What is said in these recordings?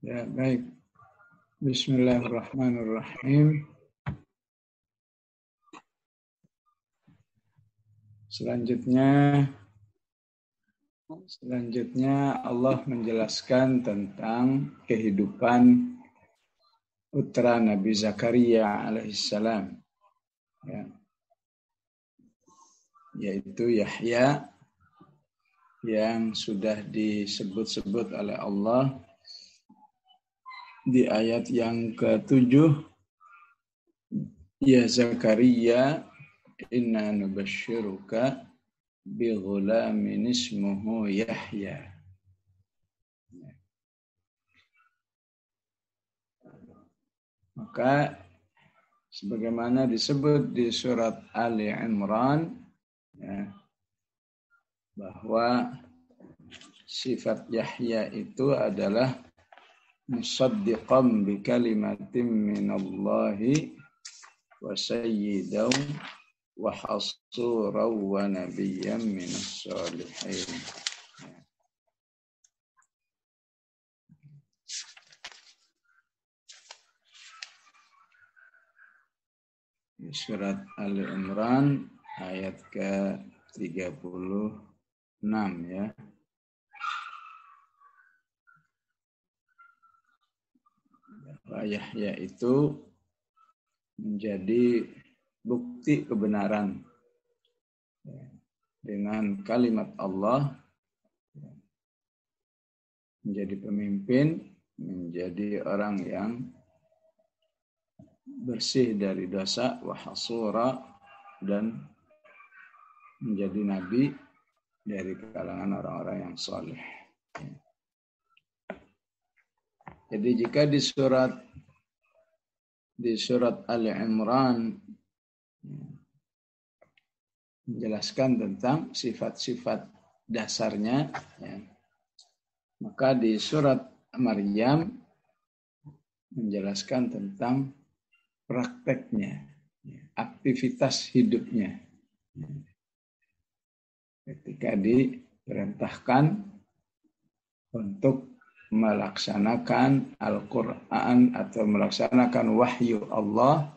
Ya, baik. Bismillahirrahmanirrahim. Selanjutnya Allah menjelaskan tentang kehidupan putra Nabi Zakaria alaihissalam, ya, yaitu Yahya yang sudah disebut-sebut oleh Allah di ayat yang ke-7. Ya Zakaria, inna nubashiruka bi ghulamin ismuhu Yahya. Maka sebagaimana disebut di surat Ali Imran, ya, bahwa sifat Yahya itu adalah musaddiqan bi kalimatin minallahi wa sayyidan wa hasuran wa nabiyyan minas shalihin. Surat Ali Imran ayat ke-36, ya. Yahya itu menjadi bukti kebenaran dengan kalimat Allah, menjadi pemimpin, menjadi orang yang bersih dari dosa, wahasura, dan menjadi nabi dari kalangan orang-orang yang saleh. Jadi jika di surat Ali Imran menjelaskan tentang sifat-sifat dasarnya, ya, maka di surat Maryam menjelaskan tentang prakteknya, aktivitas hidupnya. Ketika diperintahkan untuk melaksanakan Al-Quran atau melaksanakan wahyu Allah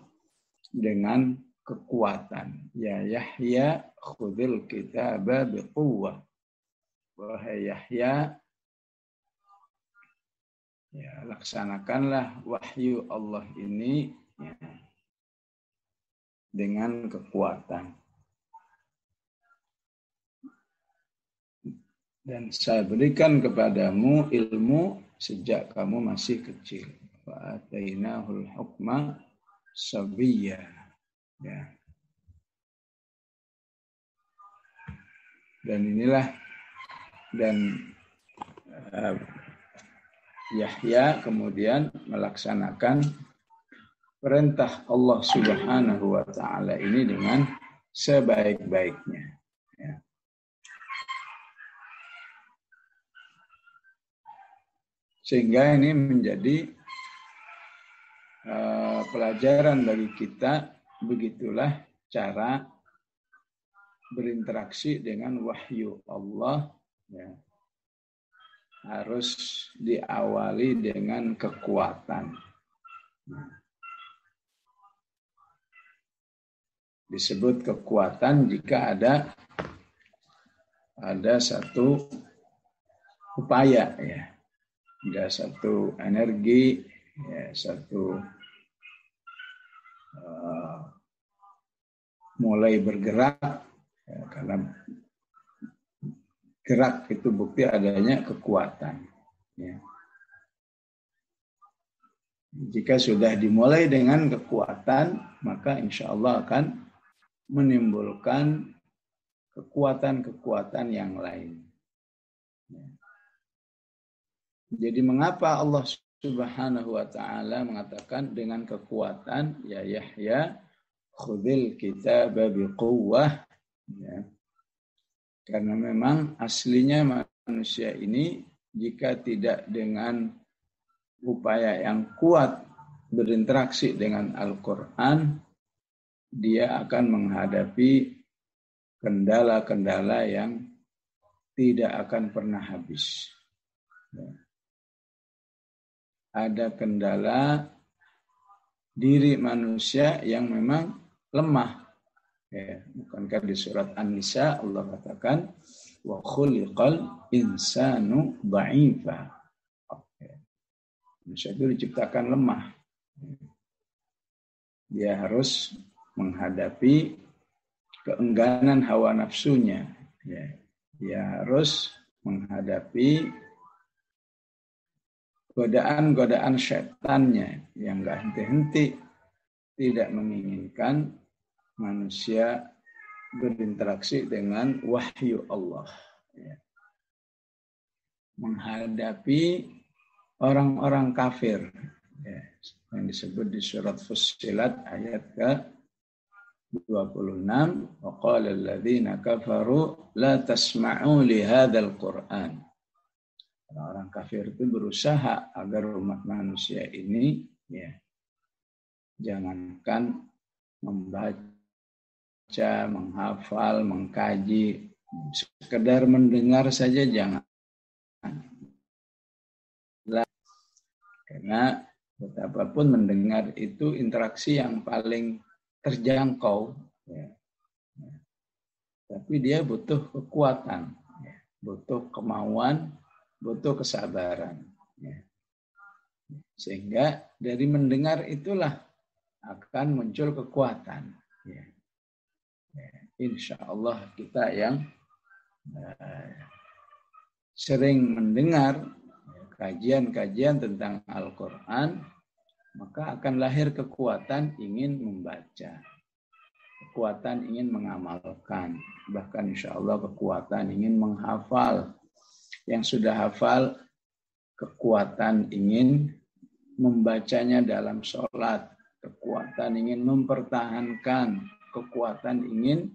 dengan kekuatan. Ya Yahya, khudil kitaba biquwwah. Wahai Yahya, ya, laksanakanlah wahyu Allah ini, ya, dengan kekuatan. Dan saya berikan kepadamu ilmu sejak kamu masih kecil. Wa atainahul hukma sabiyya. Ya. Dan inilah Yahya kemudian melaksanakan perintah Allah Subhanahu wa taala ini dengan sebaik-baiknya. Ya. Sehingga ini menjadi pelajaran bagi kita, begitulah cara berinteraksi dengan wahyu Allah, ya. Harus diawali dengan kekuatan. Disebut kekuatan jika ada satu upaya, ya. Ada satu energi, ya, satu mulai bergerak, ya, karena gerak itu bukti adanya kekuatan. Ya. Jika sudah dimulai dengan kekuatan, maka insya Allah akan menimbulkan kekuatan-kekuatan yang lain. Ya. Jadi mengapa Allah Subhanahu wa taala mengatakan dengan kekuatan, ya Yahya, khudil kitaba biquwwah, ya. Karena memang aslinya manusia ini jika tidak dengan upaya yang kuat berinteraksi dengan Al-Quran, dia akan menghadapi kendala-kendala yang tidak akan pernah habis. ada kendala diri manusia yang memang lemah. Ya, bukankah di surat An-Nisa Allah katakan wa khuliqal insanu dha'ifa. Manusia itu diciptakan lemah. Dia harus menghadapi keengganan hawa nafsunya. Ya. Dia harus menghadapi godaan-godaan syaitannya yang enggak henti-henti, tidak menginginkan manusia berinteraksi dengan wahyu Allah. Ya. Menghadapi orang-orang kafir. Ya. Yang disebut di surat Fussilat ayat ke-26. Wa qala alladhina kafaru la tasma'u li hadzal Qur'an. Orang-orang kafir itu berusaha agar umat manusia ini ya jangankan membaca, menghafal, mengkaji, sekedar mendengar saja jangan. Karena betapapun mendengar itu interaksi yang paling terjangkau. Ya. Tapi dia butuh kekuatan, ya. Butuh kemauan, butuh kesabaran. Ya. Sehingga dari mendengar itulah akan muncul kekuatan. Ya. Ya. Insya Allah kita yang sering mendengar kajian-kajian tentang Al-Quran, maka akan lahir kekuatan ingin membaca, kekuatan ingin mengamalkan, bahkan insya Allah kekuatan ingin menghafal. Yang sudah hafal, kekuatan ingin membacanya dalam sholat, kekuatan ingin mempertahankan, kekuatan ingin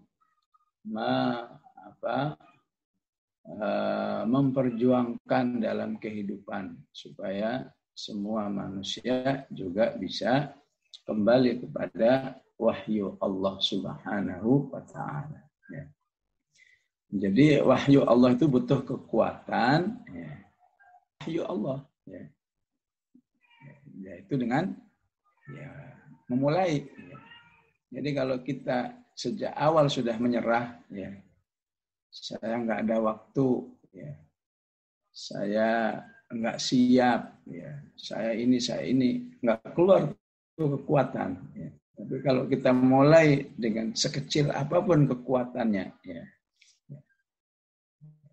memperjuangkan dalam kehidupan supaya semua manusia juga bisa kembali kepada wahyu Allah Subhanahu wa taala. Ya. Jadi wahyu Allah itu butuh kekuatan, ya. Wahyu Allah, ya. Yaitu dengan ya, memulai. Ya. Jadi kalau kita sejak awal sudah menyerah, ya. Saya nggak ada waktu, ya. Saya nggak siap, ya. Saya ini nggak keluar kekuatan. Ya. Tapi kalau kita mulai dengan sekecil apapun kekuatannya, ya.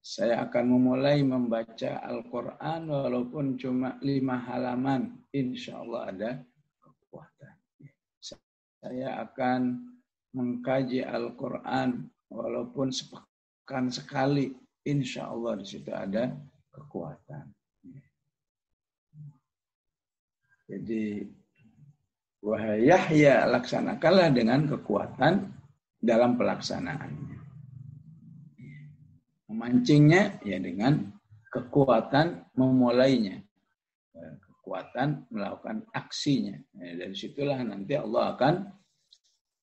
Saya akan memulai membaca Al-Quran walaupun cuma 5 halaman, insya Allah ada kekuatan. Ya. Saya akan mengkaji Al-Quran walaupun kan sekali, insya Allah di situ ada kekuatan. Jadi, wahai Yahya, laksanakanlah dengan kekuatan dalam pelaksanaannya. Memancingnya ya dengan kekuatan memulainya, kekuatan melakukan aksinya. Dari situlah nanti Allah akan,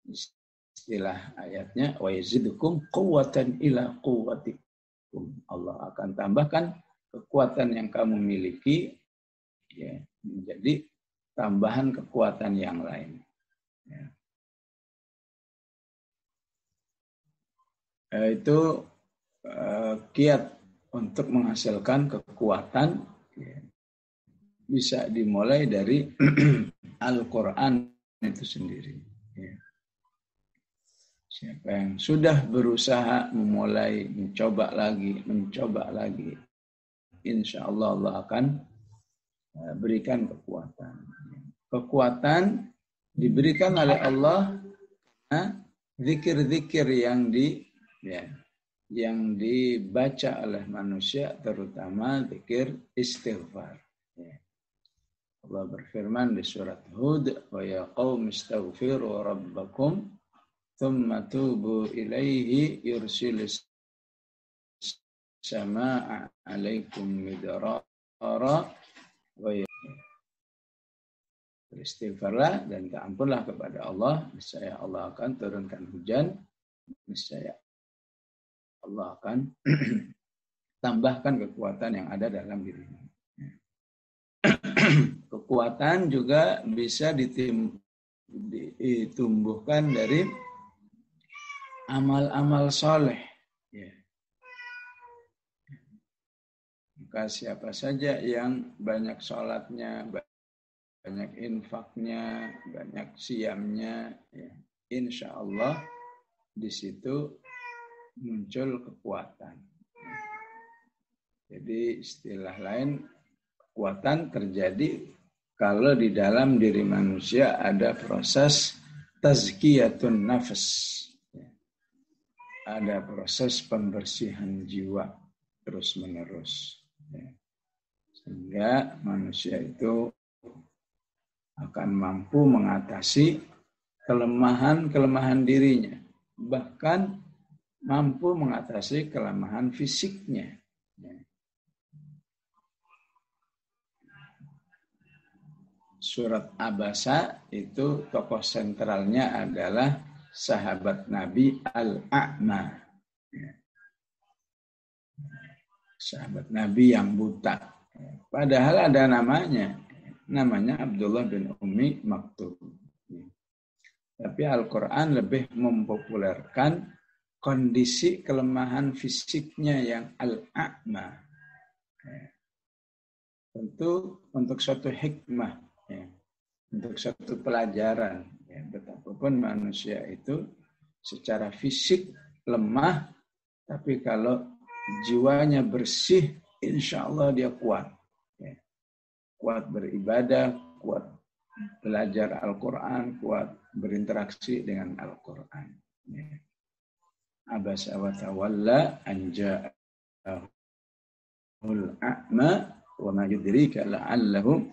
istilah ayatnya, wa yazidukum quwwatan ila quwwatikum. Allah akan tambahkan kekuatan yang kamu miliki ya, menjadi tambahan kekuatan yang lain. Ya. Itu kiat untuk menghasilkan kekuatan ya, bisa dimulai dari Al-Quran itu sendiri. Ya. Siapa yang sudah berusaha memulai, mencoba lagi, insya Allah Allah akan berikan kekuatan. Kekuatan diberikan oleh Allah zikir-zikir yang dibaca oleh manusia, terutama zikir istighfar. Allah berfirman di surat Hud, wa ya qaum istaghfiru rabbakum thumma tubu ilaihi yursilis sama'a alaikum midrara wa beristighfarlah dan keampunlah kepada Allah, niscaya Allah akan turunkan hujan, niscaya Allah akan tambahkan kekuatan yang ada dalam dirimu. Kekuatan juga bisa ditumbuhkan dari amal-amal soleh. Ya. Maka siapa saja yang banyak sholatnya, banyak infaknya, banyak siamnya, ya, insya Allah di situ muncul kekuatan. Jadi istilah lain, kekuatan terjadi kalau di dalam diri manusia ada proses tazkiyatun nafas. Ada proses pembersihan jiwa terus-menerus. Sehingga manusia itu akan mampu mengatasi kelemahan-kelemahan dirinya. Bahkan mampu mengatasi kelemahan fisiknya. Surat Abasa itu tokoh sentralnya adalah sahabat Nabi Al-A'ma. Sahabat Nabi yang buta. Padahal ada namanya. Namanya Abdullah bin Ummi Maktum. Tapi Al-Quran lebih mempopulerkan kondisi kelemahan fisiknya yang Al-A'ma. Tentu untuk suatu hikmah. Untuk satu pelajaran, betapapun manusia itu secara fisik lemah, tapi kalau jiwanya bersih, insya Allah dia kuat. Kuat beribadah, kuat belajar Al-Quran, kuat berinteraksi dengan Al-Quran. Abasa wa tawalla an ja'ahul a'ma wa ma yudrika la'allahu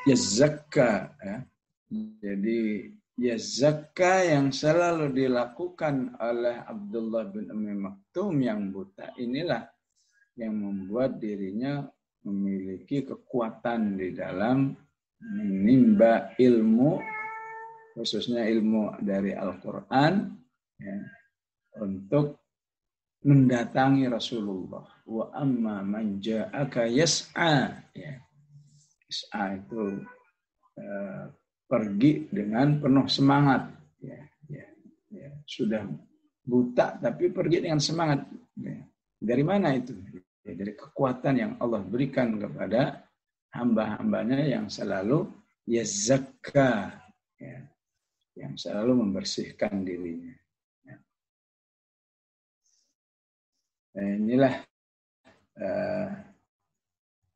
yazakka. Jadi yazakka yang selalu dilakukan oleh Abdullah bin Ummi Maktum yang buta inilah yang membuat dirinya memiliki kekuatan di dalam menimba ilmu, khususnya ilmu dari Al-Quran, untuk mendatangi Rasulullah. Wa amma man ja'aka yas'a. Yas'a itu pergi dengan penuh semangat. Sudah buta tapi pergi dengan semangat. Dari mana itu? Dari kekuatan yang Allah berikan kepada hamba-hambanya yang selalu yazakka, yang selalu membersihkan dirinya. Inilah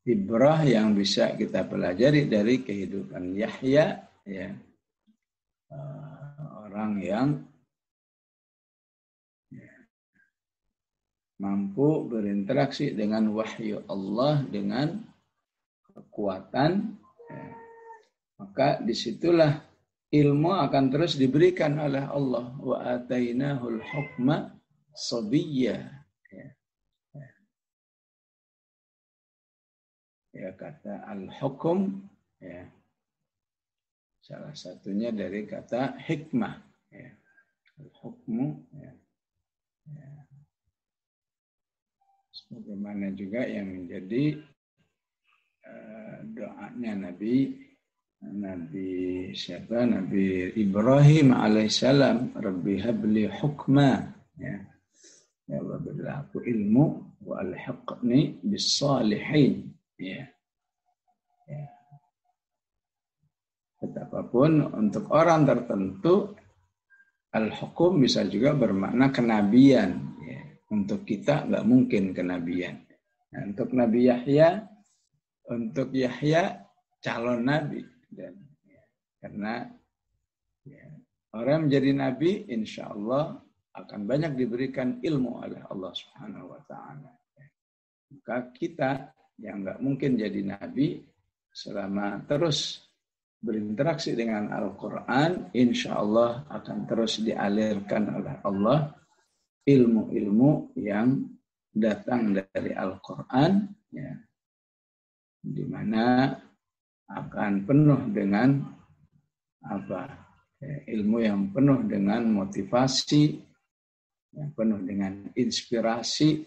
ibrah yang bisa kita pelajari dari kehidupan Yahya, orang yang mampu berinteraksi dengan wahyu Allah dengan kekuatan, maka disitulah ilmu akan terus diberikan oleh Allah. Wa atainahul hukma sabiyya. Kata al-hukum, salah satunya dari kata hikmah. Al-hukmu, sebagaimana juga yang menjadi doanya Nabi Ibrahim alaihissalam, Rabbi habli hukma, ya Allah berilah aku ilmu, wa alhiqni bis salihin. Betapapun untuk orang tertentu al-hukum bisa juga bermakna kenabian. Untuk kita nggak mungkin kenabian. Nah, untuk Nabi Yahya, untuk Yahya calon nabi, dan karena orang menjadi nabi, insya Allah akan banyak diberikan ilmu oleh Allah Subhanahu Wa Taala. Maka kita yang nggak mungkin jadi nabi, selama terus berinteraksi dengan Al-Quran, insya Allah akan terus dialirkan oleh Allah ilmu-ilmu yang datang dari Al-Quran, di mana akan penuh dengan ilmu yang penuh dengan motivasi, yang penuh dengan inspirasi,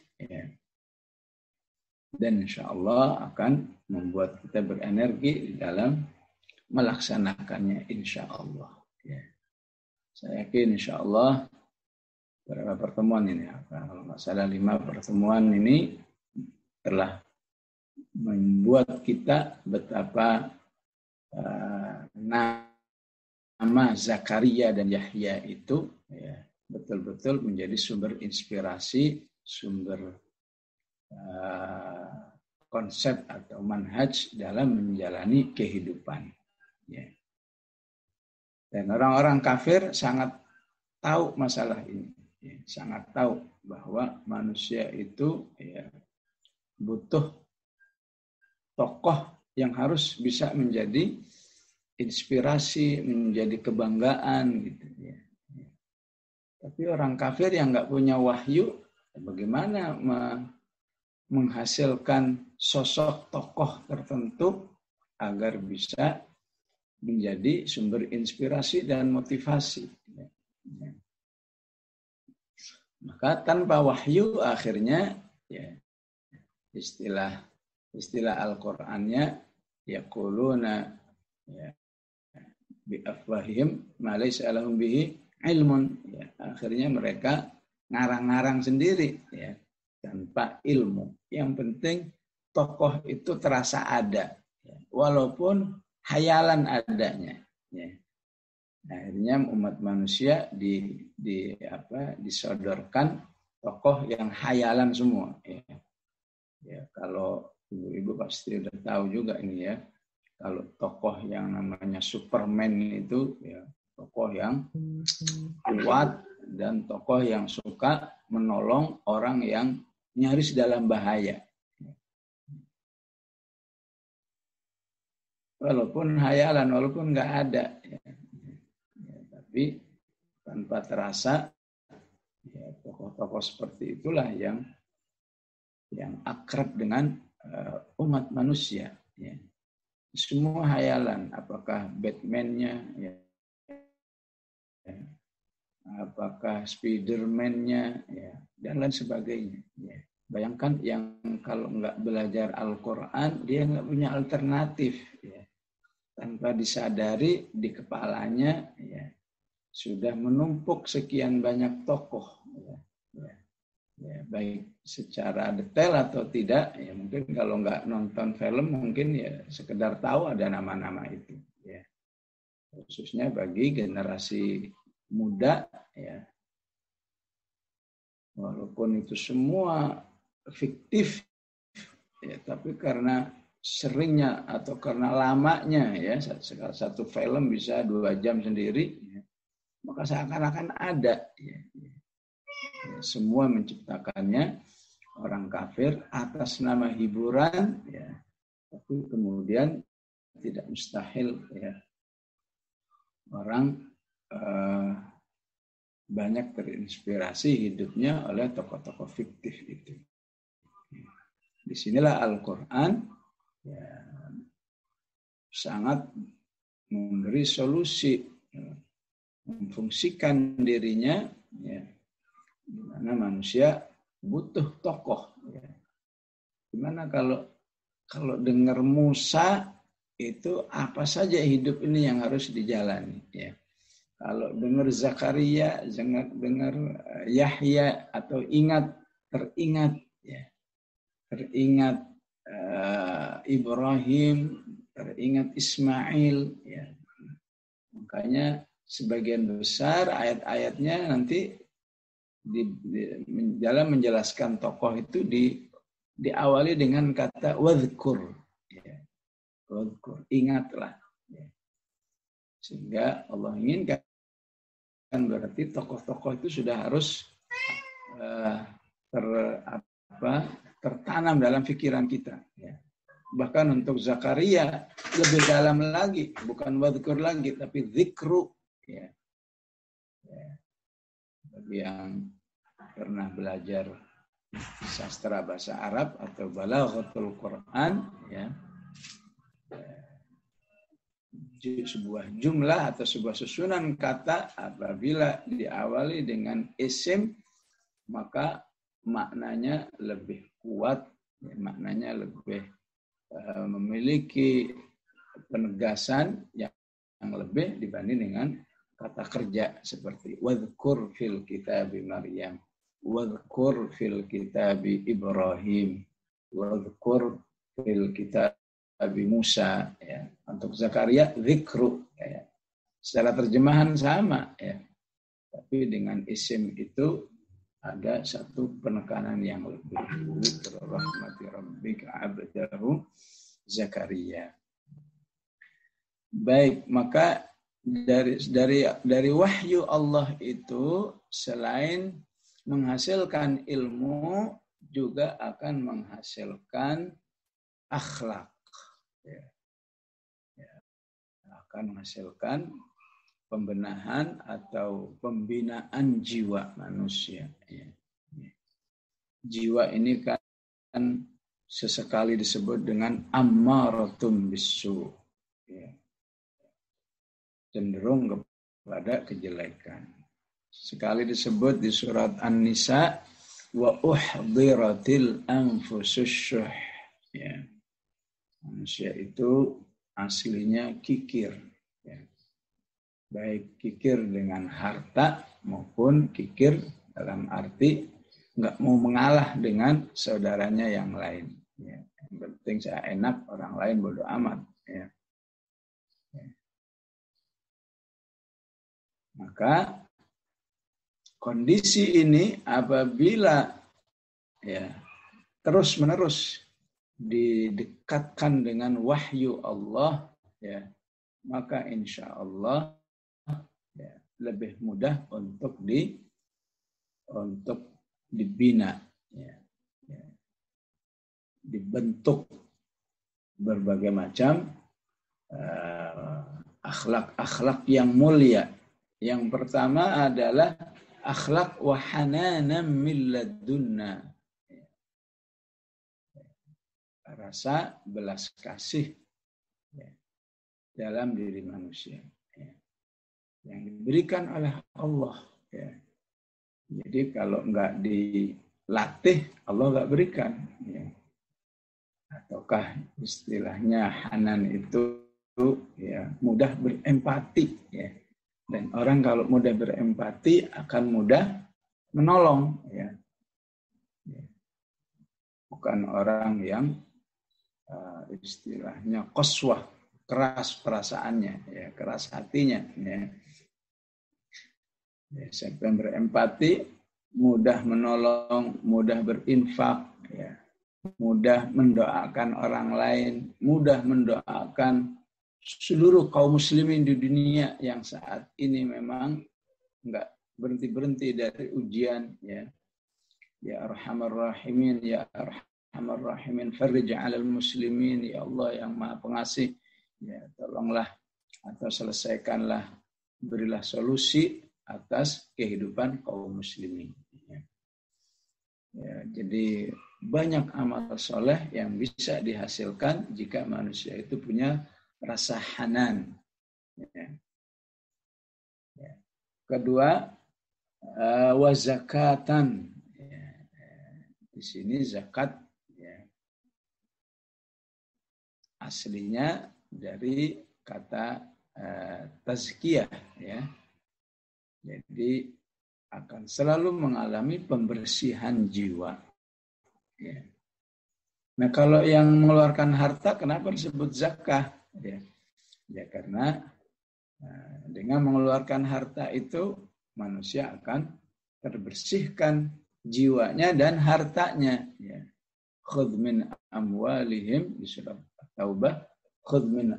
Dan insya Allah akan membuat kita berenergi di dalam melaksanakannya insya Allah. Ya. Saya yakin insya Allah beberapa pertemuan ini, kalau nggak salah 5 pertemuan ini telah membuat kita betapa nama Zakaria dan Yahya itu ya, betul-betul menjadi sumber inspirasi, sumber konsep atau manhaj dalam menjalani kehidupan. Ya. Dan orang-orang kafir sangat tahu masalah ini, ya, sangat tahu bahwa manusia itu ya, butuh tokoh yang harus bisa menjadi inspirasi, menjadi kebanggaan, gitu ya. Tapi orang kafir yang nggak punya wahyu, bagaimana menghasilkan sosok tokoh tertentu agar bisa menjadi sumber inspirasi dan motivasi. Maka tanpa wahyu akhirnya ya, istilah Al-Qur'annya yaquluna ya bi afwahihim ma laysa lahum bihi ilmun. Ya, akhirnya mereka ngarang-ngarang sendiri ya, tanpa ilmu. Yang penting tokoh itu terasa ada, ya, walaupun hayalan adanya. Ya. Akhirnya umat manusia disodorkan tokoh yang hayalan semua. Ya. Ya, kalau ibu-ibu pasti udah tahu juga ini ya. Kalau tokoh yang namanya Superman itu, ya, tokoh yang kuat dan tokoh yang suka menolong orang yang nyaris dalam bahaya. Walaupun hayalan, walaupun nggak ada, ya, tapi tanpa terasa, ya, tokoh-tokoh seperti itulah yang akrab dengan umat manusia. Ya. Semua hayalan, apakah Batman-nya, ya, apakah Spiderman-nya, ya, dan lain sebagainya. Ya. Bayangkan yang kalau nggak belajar Al-Quran, dia nggak punya alternatif. Ya. Tanpa disadari di kepalanya ya, sudah menumpuk sekian banyak tokoh. Ya. Ya. Ya, baik secara detail atau tidak, ya mungkin kalau nggak nonton film mungkin ya sekedar tahu ada nama-nama itu. Ya. Khususnya bagi generasi muda, ya, walaupun itu semua fiktif, ya, tapi karena seringnya atau karena lamanya ya, satu film bisa 2 jam sendiri, ya, maka seakan-akan ada. Ya. Semua menciptakannya orang kafir atas nama hiburan, ya, tapi kemudian tidak mustahil ya orang banyak terinspirasi hidupnya oleh tokoh-tokoh fiktif itu. Disinilah Al-Quran ya, sangat memberi solusi, ya, memfungsikan dirinya, ya, di mana manusia butuh tokoh. Ya. Gimana kalau dengar Musa itu apa saja hidup ini yang harus dijalani. Ya. Kalau dengar Zakaria, dengar Yahya atau teringat, ya, teringat Ibrahim, teringat Ismail. Ya. Makanya sebagian besar ayat-ayatnya nanti dalam menjelaskan tokoh itu diawali dengan kata wadhkur, ya. Wadhkur, ingatlah, ya. Sehingga Allah inginkan berarti tokoh-tokoh itu sudah harus tertanam dalam pikiran kita, ya. Bahkan untuk Zakaria lebih dalam lagi, bukan wadhkur lagi tapi zikru, ya. Ya. Bagi yang pernah belajar sastra bahasa Arab atau balaghatul Quran, ya, sebuah jumlah atau sebuah susunan kata apabila diawali dengan isim maka maknanya lebih kuat Ya, maknanya lebih memiliki penegasan yang lebih dibanding dengan kata kerja seperti wadhkur fil kitabi Maryam, wadhkur fil kitabi Ibrahim, wadhkur fil kitabi Musa. Ya. Untuk Zakaria dzikru. Ya. Secara terjemahan sama, ya. Tapi dengan isim itu ada satu penekanan yang lebih. Rahmati rabbika abdahu Zakaria. Baik, maka dari wahyu Allah itu selain menghasilkan ilmu juga akan menghasilkan akhlak. Ya. Ya. Akan menghasilkan pembenahan atau pembinaan jiwa manusia. Ya. Ya. Jiwa ini kan sesekali disebut dengan ammaratum bisu. Ya. Cenderung kepada kejelekan. Sekali disebut di surat An-Nisa, wa uhdiratil anfusus syuh. Ya. Manusia itu aslinya kikir. Ya. Baik kikir dengan harta maupun kikir dalam arti nggak mau mengalah dengan saudaranya yang lain. Ya. Yang penting saya enak, orang lain bodoh amat. Ya. Ya. Maka kondisi ini apabila ya terus-menerus didekatkan dengan wahyu Allah, ya, maka insya Allah ya, lebih mudah untuk dibina, ya, ya, dibentuk berbagai macam akhlak-akhlak yang mulia. Yang pertama adalah akhlak wa hananan min ladunna. Rasa belas kasih ya, dalam diri manusia ya, yang diberikan oleh Allah. Ya. Jadi kalau enggak dilatih, Allah enggak berikan. Ya. Ataukah istilahnya hanan itu ya mudah berempati. Ya. Dan orang kalau mudah berempati akan mudah menolong. Ya. Ya. Bukan orang yang istilahnya qaswah, keras perasaannya, ya, keras hatinya. Ya. Ya, siapa yang berempati, mudah menolong, mudah berinfak, ya, mudah mendoakan orang lain, mudah mendoakan seluruh kaum muslimin di dunia yang saat ini memang enggak berhenti-berhenti dari ujian. Ya, ya Arhamar Rahimin, ya Arhamar Rahimin, farij 'alal muslimin, ya Allah yang Maha Pengasih, ya tolonglah atau selesaikanlah, berilah solusi atas kehidupan kaum muslimin. Ya, jadi banyak amal soleh yang bisa dihasilkan jika manusia itu punya rasa hanan. Ya. Ya. Kedua, wazakatan. Ya. Di sini zakat ya, aslinya dari kata tazkiyah, ya. Jadi akan selalu mengalami pembersihan jiwa. Ya. Nah kalau yang mengeluarkan harta, kenapa disebut zakah? Ya, ya karena dengan mengeluarkan harta itu manusia akan terbersihkan jiwanya dan hartanya. Ya. Khudh min amwalihim di surat At-Taubah, khudh min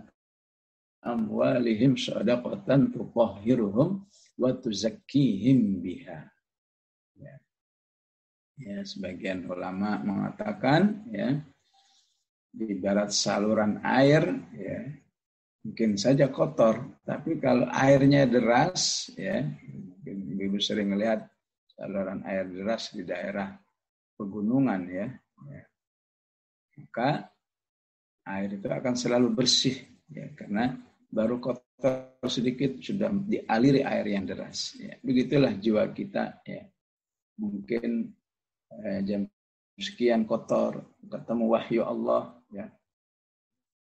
amwalihim shadaqatan tutahhiruhum wa tuzakkihim biha. Ya. Ya, sebagian ulama mengatakan ya ibarat saluran air ya mungkin saja kotor, tapi kalau airnya deras ya, Ibu sering melihat saluran air deras di daerah pegunungan ya, ya. Maka air itu akan selalu bersih ya karena baru kotor sedikit sudah dialiri air yang deras. Ya. Begitulah jiwa kita. Ya. Mungkin jam sekian kotor, ketemu wahyu Allah, ya,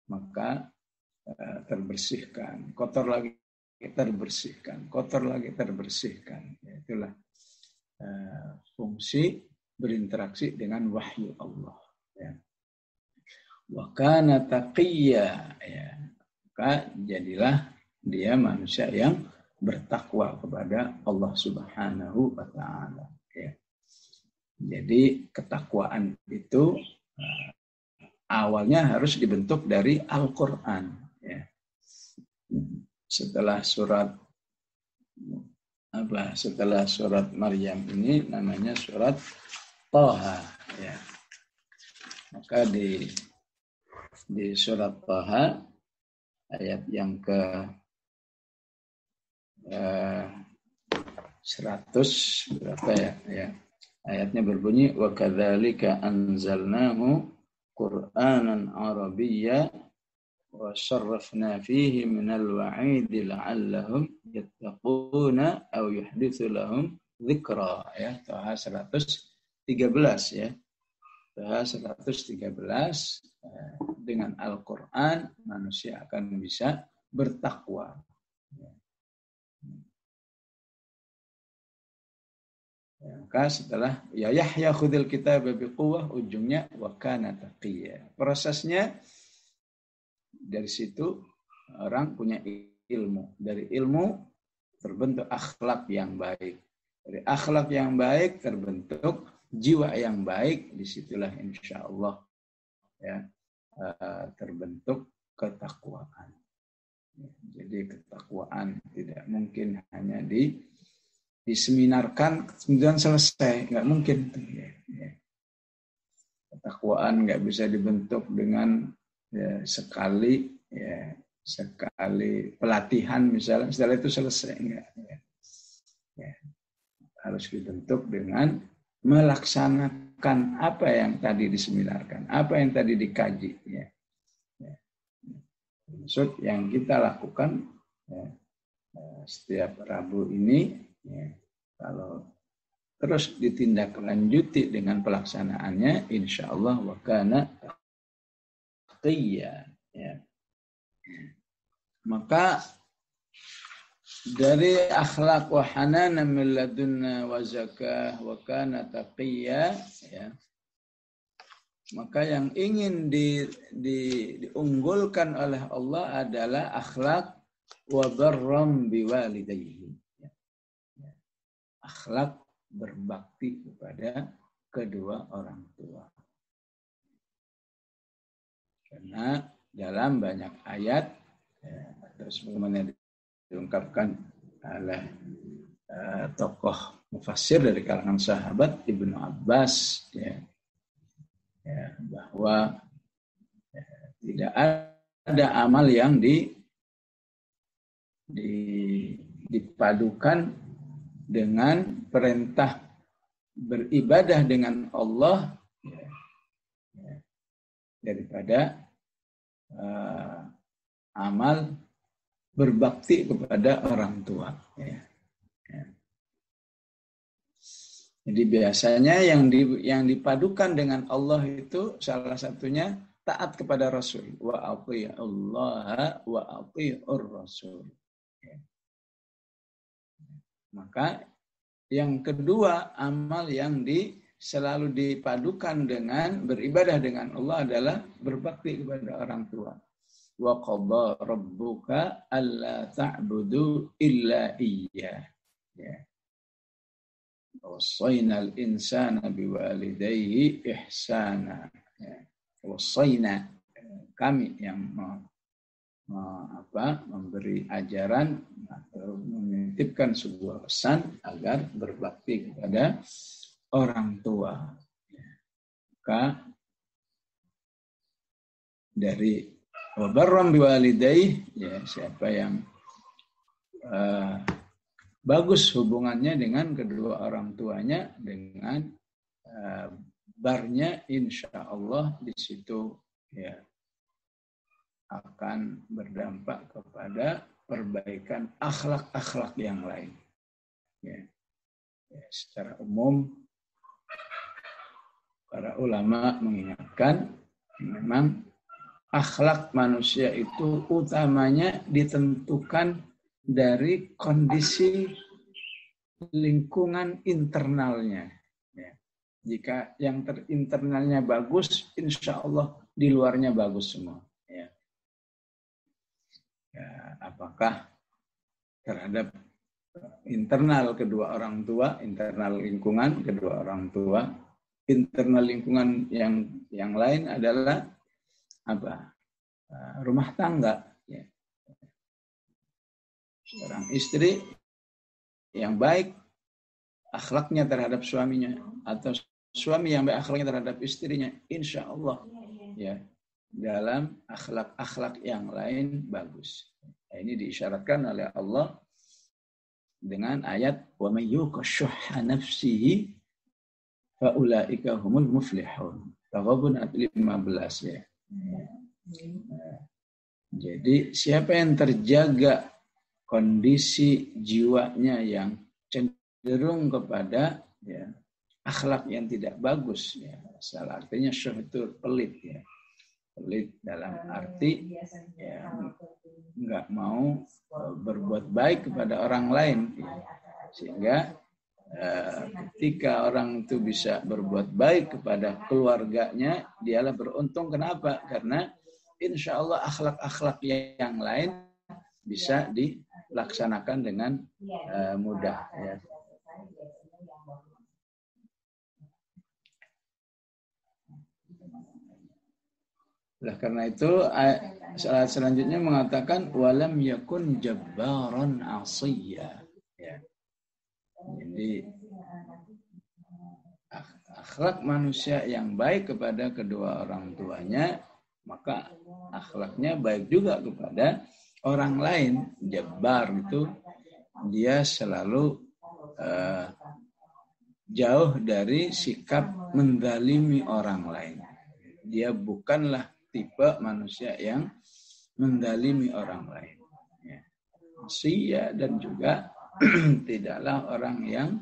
maka terbersihkan, kotor lagi terbersihkan, kotor lagi terbersihkan. Ya, itulah fungsi berinteraksi dengan wahyu Allah. Ya. Wa kana taqiyya, ya, maka jadilah dia manusia yang bertakwa kepada Allah Subhanahu wa taala, ya. Jadi ketakwaan itu awalnya harus dibentuk dari Al-Qur'an, ya. Setelah surat Maryam ini namanya surat Thaha, ya. Maka di surat Thaha ayat yang ke 100 berapa ya? Ayatnya berbunyi wa kadzalika anzalnahu Qur'anan Arabiyya wa syarrafna fihi minal wa'idi la'allahum yattaquna aw yuhditsu lahum dzikra, ya. Thaha 113, ya. Thaha 113, dengan Al-Qur'an manusia akan bisa bertakwa. Maka setelah ya Yahya khudil kitaba biquwwah, ujungnya wa kana taqiyya. Prosesnya dari situ orang punya ilmu. Dari ilmu terbentuk akhlak yang baik. Dari akhlak yang baik terbentuk jiwa yang baik. Disitulah insya Allah, ya, terbentuk ketakwaan. Jadi ketakwaan tidak mungkin hanya diseminarkan kemudian selesai, nggak mungkin. Ketakwaan nggak bisa dibentuk dengan sekali pelatihan misalnya, setelah itu selesai, enggak. Harus dibentuk dengan melaksanakan apa yang tadi diseminarkan, apa yang tadi dikaji. Maksud yang kita lakukan setiap Rabu ini, kalau terus ditindaklanjuti dengan pelaksanaannya, insya Allah wa kana taqiyya, ya. Maka dari akhlak wa hananan min ladunna wa zakah wa kana taqiyya, ya. Maka yang ingin diunggulkan oleh Allah adalah akhlak wa barram biwalidayhi, ya. Akhlak berbakti kepada kedua orang tua. Karena dalam banyak ayat, terus bagaimana diungkapkan oleh tokoh mufassir dari kalangan sahabat Ibnu Abbas, bahwa tidak ada amal yang dipadukan dengan perintah beribadah dengan Allah daripada amal berbakti kepada orang tua. Jadi biasanya yang dipadukan dengan Allah itu salah satunya taat kepada Rasul. Wa athi'ullaha wa athi'ur Rasul. Maka yang kedua, amal yang selalu dipadukan dengan beribadah dengan Allah adalah berbakti kepada orang tua. Wa qadha rabbuka alla ta'budu illa iyyah. Ya. Wasainal insana biwalidayhi ihsana. Ya. Wasaina, kami yang memberi ajaran atau menitipkan sebuah pesan agar berbakti kepada orang tua. Maka dari wabarram biwalidayhi, ya, siapa yang bagus hubungannya dengan kedua orang tuanya, dengan barnya, insya Allah di situ, ya, akan berdampak kepada perbaikan akhlak-akhlak yang lain. Ya. Ya, secara umum para ulama mengingatkan memang akhlak manusia itu utamanya ditentukan dari kondisi lingkungan internalnya. Ya. Jika yang internalnya bagus, insya Allah di luarnya bagus semua. Ya. Ya, apakah terhadap internal kedua orang tua, internal lingkungan kedua orang tua, internal lingkungan yang lain adalah apa? Rumah tangga. Ya. Seorang istri yang baik akhlaknya terhadap suaminya atau suami yang baik akhlaknya terhadap istrinya, insya Allah ya dalam akhlak-akhlak yang lain bagus. Nah, ini diisyaratkan oleh Allah dengan ayat wa may yuqashshuhha nafsihi fa ulaika humul muflihun. Taghabun ayat 15 ya. Jadi siapa yang terjaga kondisi jiwanya yang cenderung kepada ya, akhlak yang tidak bagus ya. Salah artinya syuh itu pelit ya. Pelit dalam arti ya, nggak mau berbuat baik kepada orang lain ya. Sehingga ketika orang itu bisa berbuat baik kepada keluarganya, dialah beruntung. Kenapa? Karena insya Allah akhlak-akhlak yang lain bisa dilaksanakan dengan mudah ya. Nah, karena itu ayat selanjutnya mengatakan walam yakun jabbaran asiyya ya. Jadi akhlak manusia yang baik kepada kedua orang tuanya, maka akhlaknya baik juga kepada orang lain. Jabbar itu dia selalu jauh dari sikap menzalimi orang lain. Dia bukanlah tipe manusia yang mendalimi orang lain. Ya. Sia dan juga tidaklah orang yang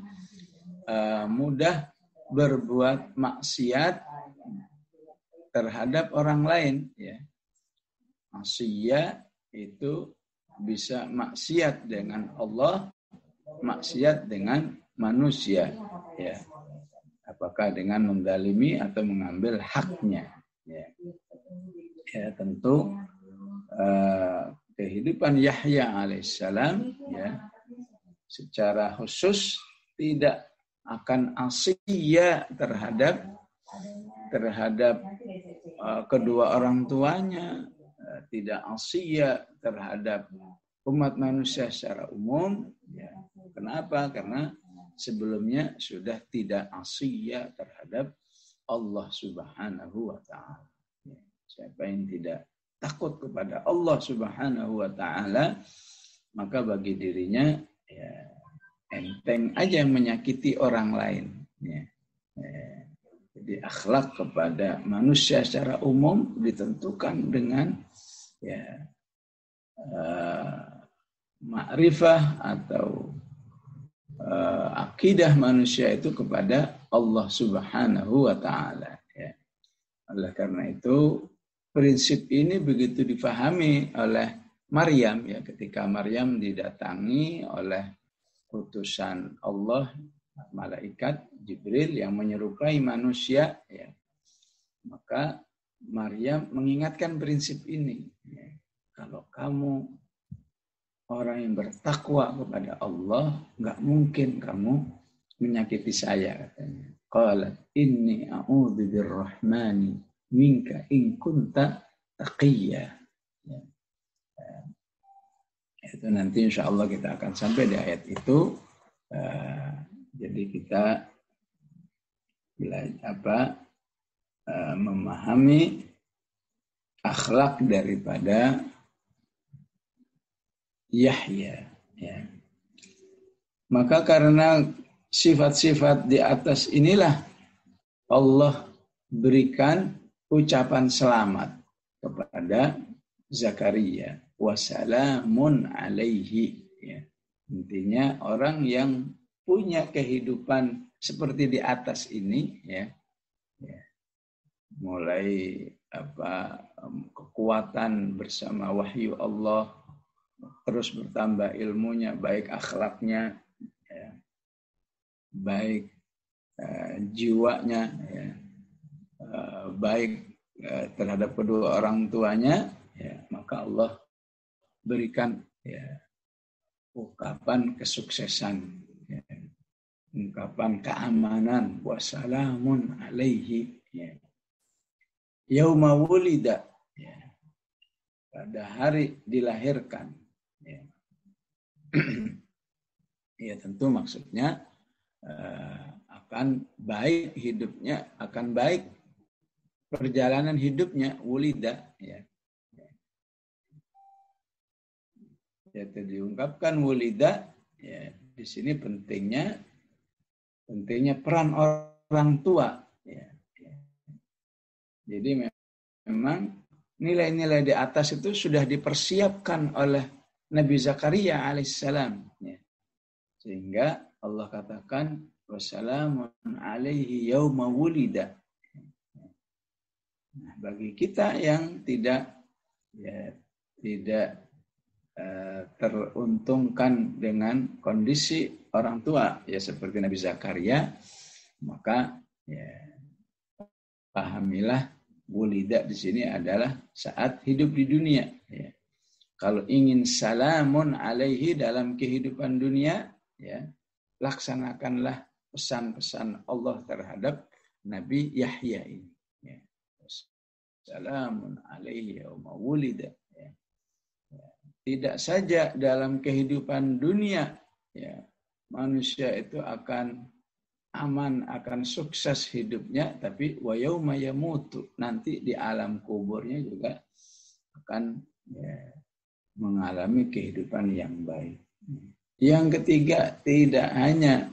mudah berbuat maksiat terhadap orang lain. Ya. Sia itu bisa maksiat dengan Allah, maksiat dengan manusia. Ya. Apakah dengan mendalimi atau mengambil haknya. Ya. Ya, tentu kehidupan Yahya alaihissalam ya secara khusus tidak akan asiyya terhadap kedua orang tuanya, tidak asiyya terhadap umat manusia secara umum. Ya. Kenapa? Karena sebelumnya sudah tidak asiyya terhadap Allah Subhanahu wa Ta'ala. Siapa yang tidak takut kepada Allah Subhanahu wa Ta'ala, maka bagi dirinya ya, enteng aja menyakiti orang lain. Ya. Jadi akhlak kepada manusia secara umum ditentukan dengan ya, ma'rifah atau akidah manusia itu kepada Allah Subhanahu wa Ta'ala. Ya. Oleh karena itu prinsip ini begitu difahami oleh Maryam ya, ketika Maryam didatangi oleh utusan Allah, malaikat Jibril yang menyerupai manusia ya. Maka Maryam mengingatkan prinsip ini ya. Kalau kamu orang yang bertakwa kepada Allah, enggak mungkin kamu menyakiti saya, katanya. Qalat inni a'udzu birrahmani minka in kunta taqiyya. Ya. Itu nanti insya Allah kita akan sampai di ayat itu. Jadi kita memahami akhlak daripada Yahya. Ya. Maka karena sifat-sifat di atas inilah Allah berikan ucapan selamat kepada Zakaria. Wassalamun alaihi. Ya. Intinya orang yang punya kehidupan seperti di atas ini, ya, Ya. Mulai kekuatan bersama wahyu Allah, terus bertambah ilmunya, baik akhlaknya, ya, baik jiwanya, ya, baik terhadap kedua orang tuanya, ya, maka Allah berikan, ya, ungkapan kesuksesan, ya, ungkapan keamanan, wassalamun alaihi, ya, yauma wulida, ya, pada hari dilahirkan, ya. Ya tentu maksudnya akan baik hidupnya, akan baik perjalanan hidupnya, wulida, ya. Ya diungkapkan wulida, ya, di sini pentingnya peran orang tua, ya. Jadi memang nilai-nilai di atas itu sudah dipersiapkan oleh Nabi Zakaria alaihissalam, ya. Sehingga Allah katakan wassalamun alaihi yauma wulida. Nah, bagi kita yang tidak teruntungkan dengan kondisi orang tua, ya seperti Nabi Zakaria, maka ya, pahamilah wulida di sini adalah saat hidup di dunia. Ya. Kalau ingin salamun alaihi dalam kehidupan dunia, ya, laksanakanlah pesan-pesan Allah terhadap Nabi Yahya ini. Ya. Salamun alaihi yauma wulida. Ya. Tidak saja dalam kehidupan dunia, ya, manusia itu akan aman, akan sukses hidupnya, tapi wa yauma yamutu, nanti di alam kuburnya juga akan, ya, mengalami kehidupan yang baik. Yang ketiga, tidak hanya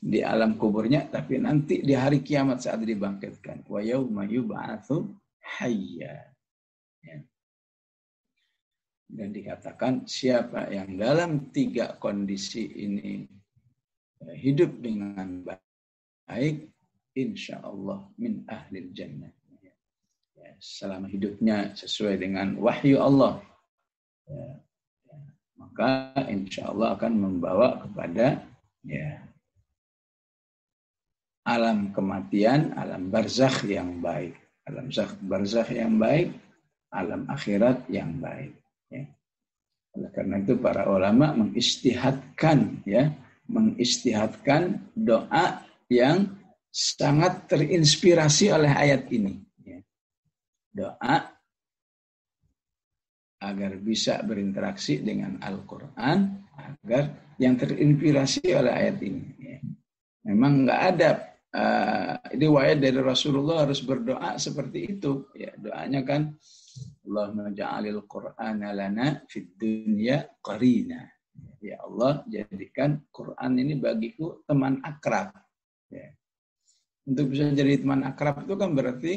di alam kuburnya, tapi nanti di hari kiamat saat dibangkitkan. Wa yauma yub'atsu hayya. Ya. Dan dikatakan siapa yang dalam 3 kondisi ini hidup dengan baik, insya Allah min ahlil jannah. Ya, selama hidupnya sesuai dengan wahyu Allah, ya, maka insya Allah akan membawa kepada, ya, alam kematian, alam barzakh yang baik, alam barzakh yang baik, alam akhirat yang baik. Ya. Oleh karena itu para ulama mengistihadkan doa yang sangat terinspirasi oleh ayat ini. Ya. Doa agar bisa berinteraksi dengan Al-Quran, agar yang terinspirasi oleh ayat ini. Ya. Memang nggak ada riwayat dari Rasulullah harus berdoa seperti itu. Ya, doanya kan Allahumma ja'alil Qur'ana lana fid dunya qarina. Ya Allah, jadikan Quran ini bagiku teman akrab. Ya. Untuk bisa jadi teman akrab itu kan berarti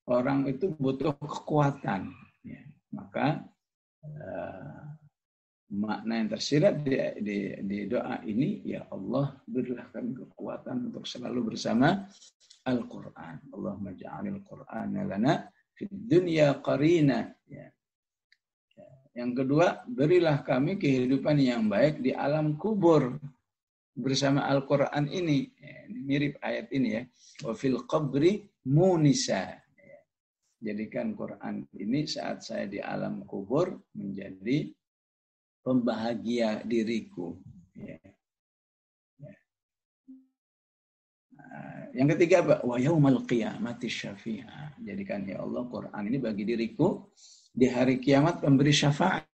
orang itu butuh kekuatan. Ya. Maka makna yang tersirat di doa ini, ya Allah berilah kami kekuatan untuk selalu bersama Al-Quran. Allahumma ja'alil Qur'ana lana fid dunya qarina. Ya. Yang kedua, berilah kami kehidupan yang baik di alam kubur bersama Al-Quran ini. Ya, ini mirip ayat ini, ya. Wa fil qabri munisa. Ya. Jadikan Quran ini saat saya di alam kubur menjadi pembahagia diriku. Ya. Ya. Yang ketiga, wa yaumal qiyamati syafi'a. Jadikan ya Allah Quran ini bagi diriku di hari kiamat pemberi syafaat.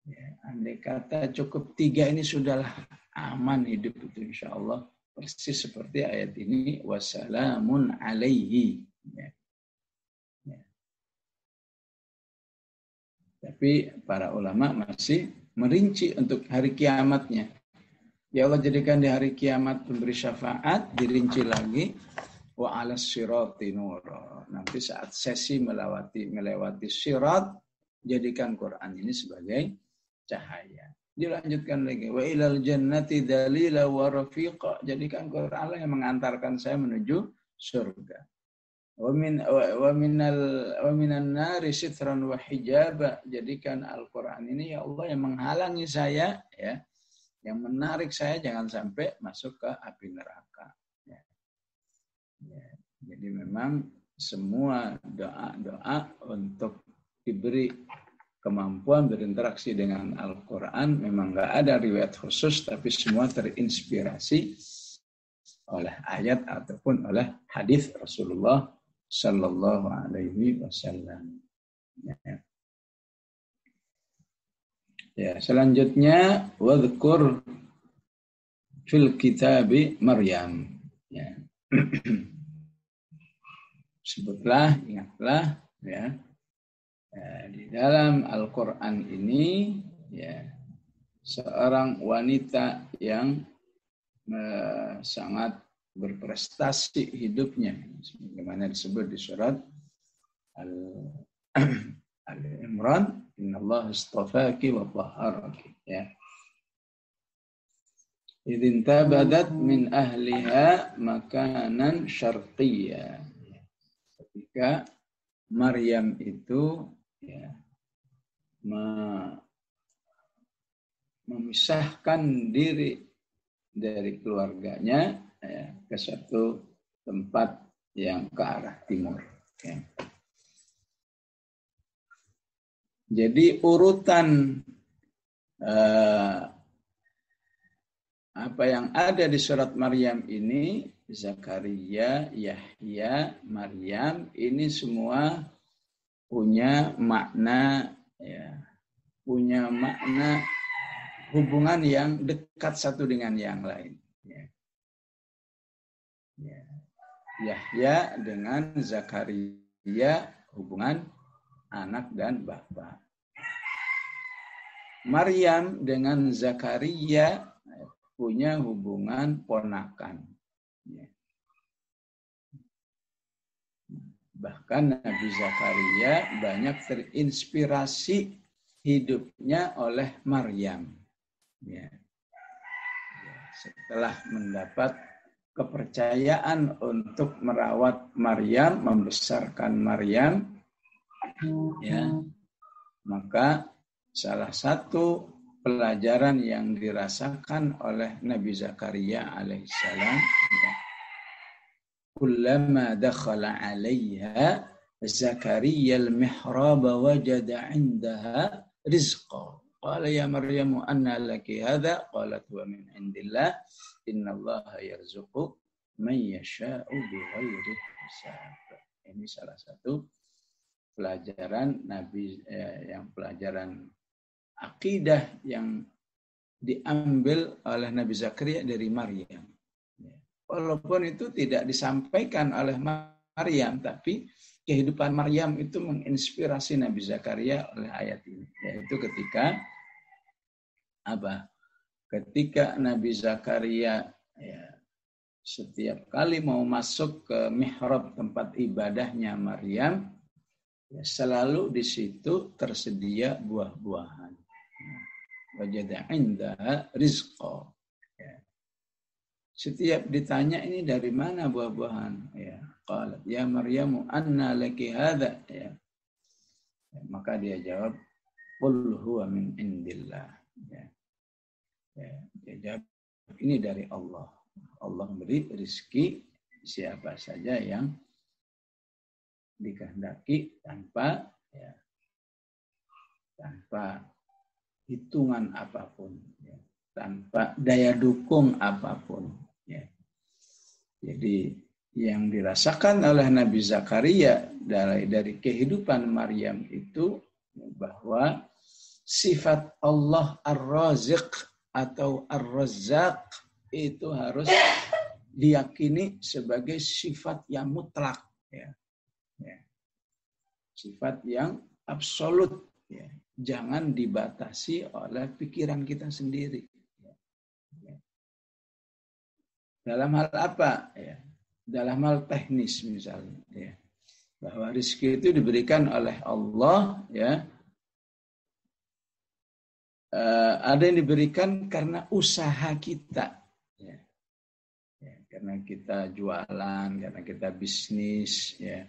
Ya, andai kata cukup 3 ini sudahlah aman hidup itu insya Allah. Persis seperti ayat ini, wassalamun alaihi. Ya. Ya. Tapi para ulama masih merinci untuk hari kiamatnya. Ya Allah jadikan di hari kiamat pemberi syafaat, dirinci lagi, wa 'alas sirati nura. Nanti saat sesi melewati sirat, jadikan Quran ini sebagai cahaya. Dilanjutkan lagi, wa ilal jannati dalila wa rafiqa. Jadikan Quran yang mengantarkan saya menuju surga. Wa minan nari sitran wa hijaba. Jadikan Al-Qur'an ini ya Allah yang menghalangi saya, ya, yang menarik saya jangan sampai masuk ke api neraka. Ya. Ya. Jadi memang semua doa-doa untuk diberi kemampuan berinteraksi dengan Al-Quran memang nggak ada riwayat khusus, tapi semua terinspirasi oleh ayat ataupun oleh hadis Rasulullah Sallallahu Alaihi Wasallam. Ya, selanjutnya wadhkur fil kitabi Maryam. Ya. Sebutlah, ingatlah, ya, di dalam Al-Quran ini, ya, seorang wanita yang sangat berprestasi hidupnya, sebagaimana disebut di surat Al-Imran, Innallaha astafaki wa tahharaki, ya. Idzin tabadat min ahliha makanan syarqiyya. Ketika Maryam itu, ya, memisahkan diri dari keluarganya, ya, ke suatu tempat yang ke arah timur. Ya. Jadi urutan apa yang ada di surat Maryam ini, Zakaria, Yahya, Maryam, ini semua punya makna, ya, punya makna hubungan yang dekat satu dengan yang lain. Ya. Ya. Yahya dengan Zakaria hubungan anak dan bapak. Maryam dengan Zakaria punya hubungan ponakan. Ya. Bahkan Nabi Zakaria banyak terinspirasi hidupnya oleh Maryam. Ya. Setelah mendapat kepercayaan untuk merawat Maryam, membesarkan Maryam, ya, maka salah satu pelajaran yang dirasakan oleh Nabi Zakaria alaihissalam, ya, kullama dakhala 'alaiha Zakaria al-mihrab wajada 'indaha rizqa. Qala ya Maryam anna laki hadha? Qalat huwa min 'indillah. Innallaha yarzuqu man yasha'u bighairi hisab. Ini salah satu pelajaran Nabi, yang pelajaran akidah yang diambil oleh Nabi Zakaria dari Maryam. Walaupun itu tidak disampaikan oleh Maryam, tapi kehidupan Maryam itu menginspirasi Nabi Zakaria oleh ayat ini. Yaitu ketika apa? Ketika Nabi Zakaria, ya, setiap kali mau masuk ke mihrab tempat ibadahnya Maryam, ya, selalu di situ tersedia buah-buahan. Wajada indaha rizqa. Ya. Setiap ditanya ini dari mana buah-buahan? Ya, qalat ya Maryamu anna laki hadha? Ya. Ya, maka dia jawab, qul huwa min indillah. Ya. Ya, dia jawab, ini dari Allah. Allah memberi rezeki siapa saja yang dikehendaki tanpa, ya, tanpa hitungan apapun, ya, tanpa daya dukung apapun. Ya. Jadi yang dirasakan oleh Nabi Zakaria dari kehidupan Maryam itu bahwa sifat Allah Ar-Raziq atau Ar-Razzaq itu harus diyakini sebagai sifat yang mutlak. Ya. Ya. Sifat yang absolut, ya. Jangan dibatasi oleh pikiran kita sendiri. Ya. Ya. Dalam hal apa? Ya. Dalam hal teknis misalnya, ya. Bahwa rezeki itu diberikan oleh Allah, ya. Ada yang diberikan karena usaha kita, ya. Ya. karena kita jualan, karena kita bisnis, ya,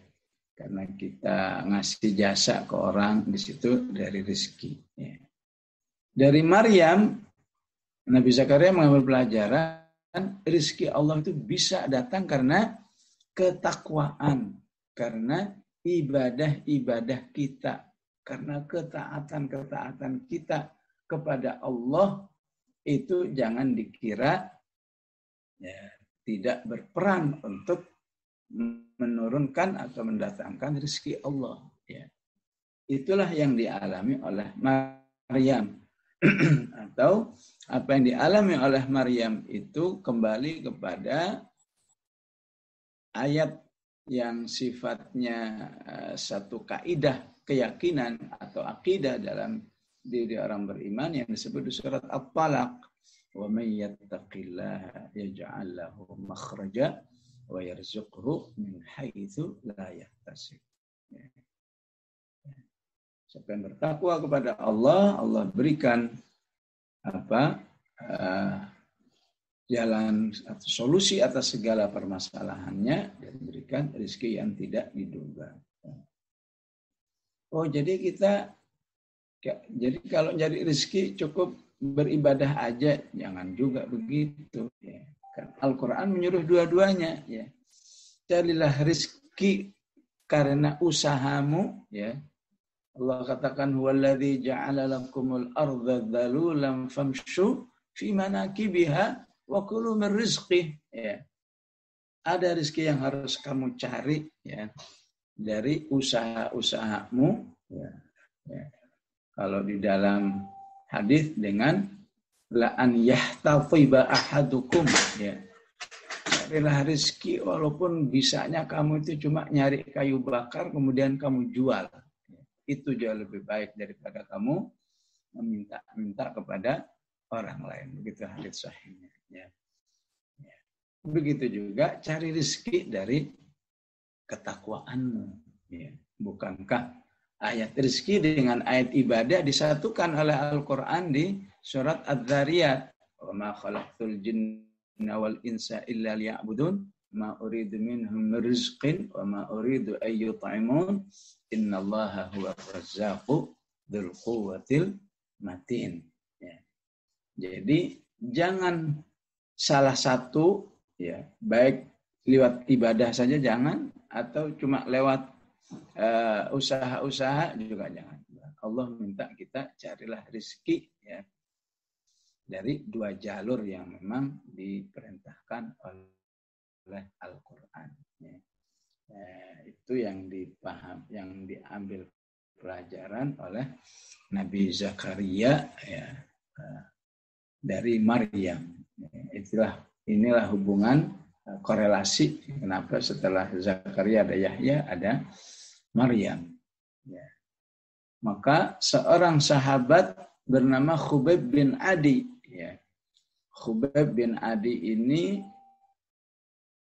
karena kita ngasih jasa ke orang, di situ dari rezeki. Ya. Dari Maryam, Nabi Zakaria mengambil pelajaran, rezeki Allah itu bisa datang karena ketakwaan, karena ibadah-ibadah kita, karena ketaatan-ketaatan kita kepada Allah itu jangan dikira ya, tidak berperan untuk menurunkan atau mendatangkan rezeki Allah. Ya. Itulah yang dialami oleh Maryam. Atau apa yang dialami oleh Maryam itu kembali kepada ayat yang sifatnya satu kaidah keyakinan atau akidah dalam diri orang beriman yang disebut di surat At-Talaq. Wa may yattaqillaha yaj'al lahu makhraja wa yarzuqhu min haitsu la yahtasib. Siapa yang bertakwa kepada Allah, Allah berikan jalan atau solusi atas segala permasalahannya dan berikan rezeki yang tidak diduga. Oh, jadi kalau nyari rezeki cukup beribadah aja, jangan juga begitu. Ya. Kan Al-Quran menyuruh dua-duanya. Ya. Carilah rezeki karena usahamu. Ya. Allah katakan, huwaladzi ja'ala lakumul arda dhalulan famshu fi manakibiha wa kulu min rizqih. Ya. Ada rezeki yang harus kamu cari ya dari usaha-usahamu. Ya. Ya. Kalau di dalam hadis dengan la an yahtafiba ahadukum ya. Carilah rezeki walaupun bisanya kamu itu cuma nyari kayu bakar kemudian kamu jual. Itu jauh lebih baik daripada kamu meminta kepada orang lain. Begitu hadis sahihnya. Ya. Ya. Begitu juga cari rezeki dari ketakwaanmu. Ya. Bukankah ayat rezeki dengan ayat ibadah disatukan oleh Al-Quran di surat Adz-Dzariyat. Wa ma khalaqtul jinna wal insa illa liya'budun ma uridu minhum rizqin wa ma uridu ay yut'imun innallaha huwar razzaqu dzul quwwatil matin. Ya. Jadi jangan salah satu ya, baik lewat ibadah saja jangan atau cuma lewat usaha-usaha juga jangan. Allah minta kita carilah rezeki ya dari dua jalur yang memang diperintahkan oleh Al-Quran. Ya. Itu yang dipaham, yang diambil pelajaran oleh Nabi Zakaria ya, dari Maryam. Inilah hubungan korelasi kenapa setelah Zakaria ada Yahya ada Maryam. Ya. Maka seorang sahabat bernama Khubayb bin Adi. Ya. Khubayb bin Adi ini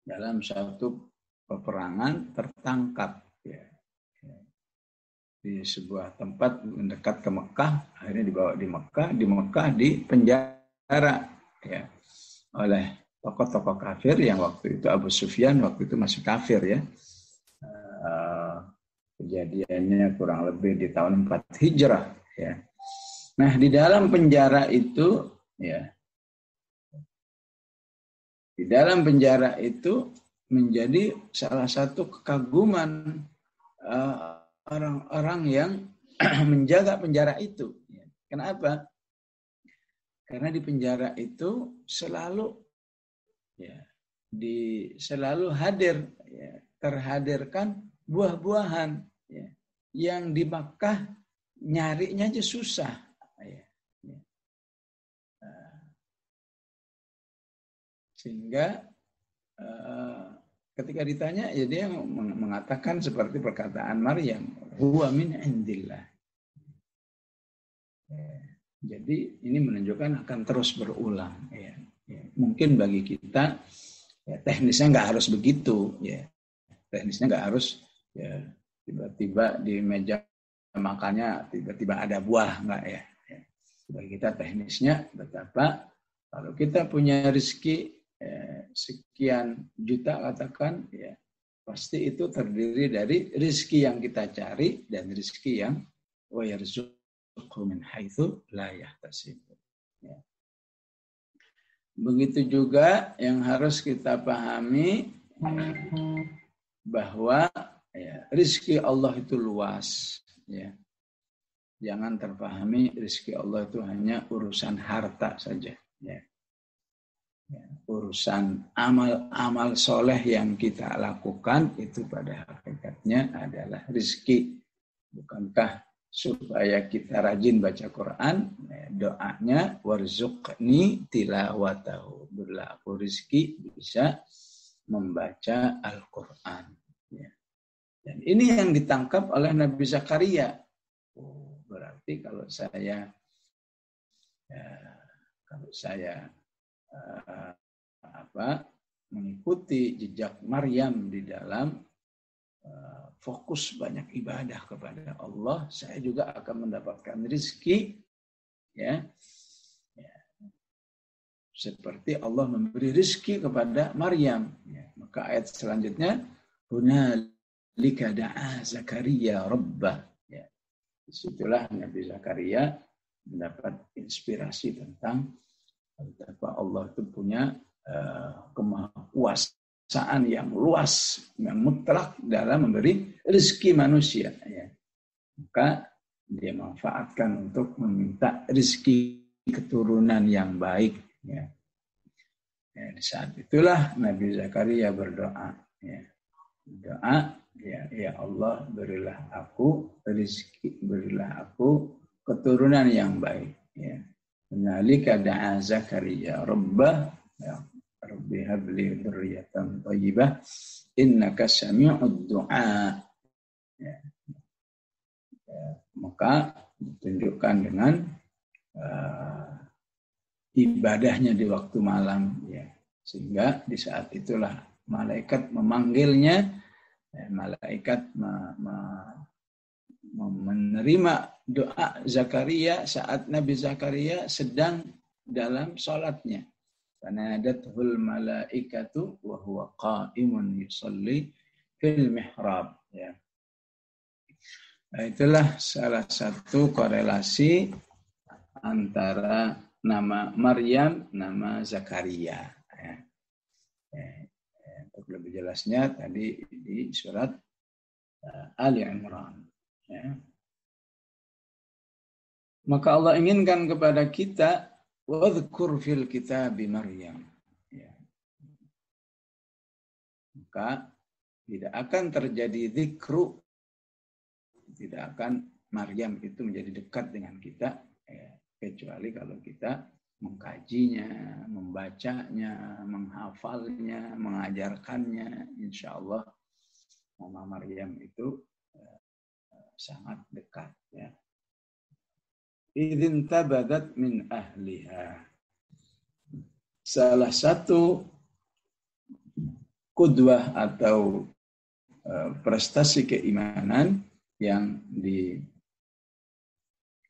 dalam satu peperangan tertangkap. Ya. Di sebuah tempat mendekat ke Mekah. Akhirnya dibawa di Mekah. Di Mekah di penjara ya, oleh tokoh-tokoh kafir yang waktu itu Abu Sufyan waktu itu masih kafir ya. Kejadiannya kurang lebih di tahun 4 Hijrah ya. Nah, di dalam penjara itu ya. Di dalam penjara itu menjadi salah satu kekaguman orang-orang yang menjaga penjara itu. Ya. Kenapa? Karena di penjara itu selalu ya, selalu hadir ya, terhadirkan buah-buahan ya, yang di Makkah nyarinya aja susah ya. Ya. Sehingga ketika ditanya ya dia mengatakan seperti perkataan Maryam, huwa min indillah. Ya. Jadi ini menunjukkan akan terus berulang ya. Ya. Mungkin bagi kita ya, teknisnya nggak harus begitu ya. Teknisnya nggak harus ya tiba-tiba di meja makannya tiba-tiba ada buah, enggak ya. Bagi kita teknisnya betapa kalau kita punya rezeki sekian juta katakan, ya pasti itu terdiri dari rizki yang kita cari dan rizki yang wa yarzuqhu min haitsu la yahtasib. Ya. Begitu juga yang harus kita pahami bahwa ya, rizki Allah itu luas. Ya. Jangan terpahami rizki Allah itu hanya urusan harta saja. Ya. Ya, urusan amal-amal soleh yang kita lakukan itu pada hakikatnya adalah rizki. Bukankah supaya kita rajin baca Quran, doanya warzuqni tilawatahu, berilah aku rizki bisa membaca Al-Quran. Ya. Dan ini yang ditangkap oleh Nabi Zakaria. Berarti kalau saya mengikuti jejak Maryam di dalam fokus banyak ibadah kepada Allah, saya juga akan mendapatkan rezeki, ya, seperti Allah memberi rezeki kepada Maryam. Ya. Maka ayat selanjutnya, hunalika da'a Zakaria rabbah. Ya. Disitulah Nabi Zakaria mendapat inspirasi tentang betapa Allah itu punya kemahakuasaan yang luas, yang mutlak dalam memberi rezeki manusia. Ya. Maka dia manfaatkan untuk meminta rezeki keturunan yang baik. Ya. Ya, di saat itulah Nabi Zakaria berdoa. Ya. Doa, ya Allah berilah aku rezeki, berilah aku keturunan yang baik. Ya. Hunalika da'a Zakaria rabbah, ya Rabbi habli dzurriyyatan thayyibah innaka sami'ud du'a. Ya. Ya. Maka ditunjukkan dengan ibadahnya di waktu malam, ya. Sehingga di saat itulah malaikat memanggilnya, malaikat menerima doa Zakaria saat Nabi Zakaria sedang dalam sholatnya. Fanadathul malaikatu wa huwa qa'imun yusalli fil mihrab. Ya. Nah, itulah salah satu korelasi antara nama Maryam, nama Zakaria. Ya. Untuk lebih jelasnya tadi di surat Ali Imran. Ya. Maka Allah inginkan kepada kita wadhkur fil kitabi Maryam. Ya. Maka tidak akan terjadi zikru, tidak akan Maryam itu menjadi dekat dengan kita, kecuali kalau kita mengkajinya, membacanya, menghafalnya, mengajarkannya. Insya Allah nama Maryam itu sangat dekat. Ya. Idzin tabadat min ahliha. Salah satu qudwah atau prestasi keimanan yang